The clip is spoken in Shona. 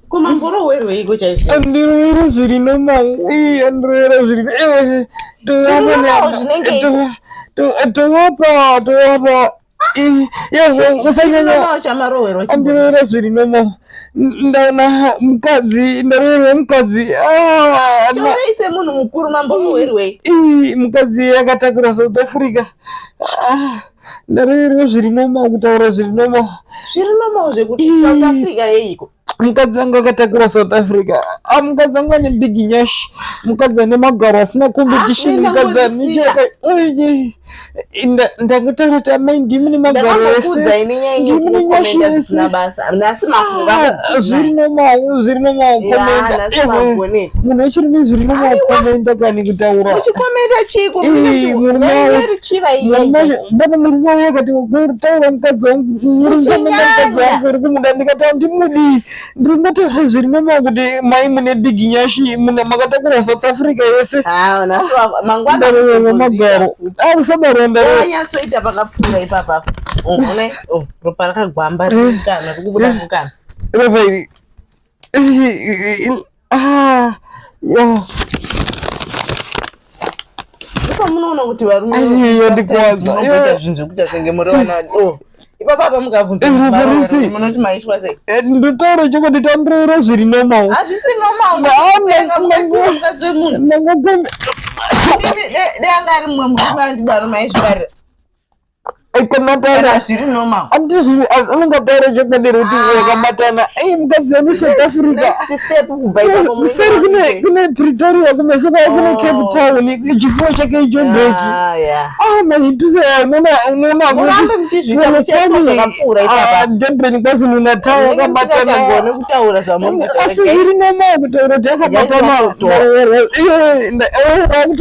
Kumamboro wewe iko chaisha. Andiro zviri normal. Andiro zviri. Toapa. Yes, usanyanya chamaro wero. Andiro zviri normal. Ndaona mukadzi, ndarore mukadzi. Toreise munhu mukuru mamboro wewe. Mukadzi akatakura South Africa. Ndarore zviri normal kutaura zviri normal. Zviri normal zvekuti South Africa yeiko. Mukadzi wangu akatakura South Africa. Mukadzi wangu ane big nyash. Mukadzi ane magaro asina competition. Mukadzi ane chaka. Ndakataura kuti amai ndimi ne magaro ese. Ndakakudza ini nyanyi kukomenda zvisina basa. Nasi mafuva. Zviri normal komenda. Munhu wechirume zviri normal komenda kani kutaura. Uchikomenda chiko. Nyanyeri chiva iyi. Mbona murume wake akati kutaura mukadzi wangu. Mukadzi wangu uri kumuda ndikataura ndimudi. Ndinotaura zviri normal kuti mai mune big nyashi mune makatakura South Africa yese. Nasi mangwana magaro. Usabaronda. Nyatsoita pakapfura ipapa. Une ropa rakagwamba rikana kukubuda mukana. Ropa iri. Yo. Munoona kuti varume ndikwaza zvinhu kuti asenge muriona ipapa mukabvunza munoti maitwa sei ndotaura chokoti tambirira zviri normal hazvisi normal mukadzi wemunhu deanga ari mumwe murume andibaro maizvibarira ikomatana zviri normal andizvi anongataura chokadero kuti wakabatana mukadzi ani South Africa seri kune Pretoria kumeso kwai kune Cape Town chifuwo chake icho ndege mahipisa unoona murambe muchizvita muchaitwa zvakapfuura ipapa Durban KwaZulu-Natal wakabatana asi zviri normal kutaura kuti akabatana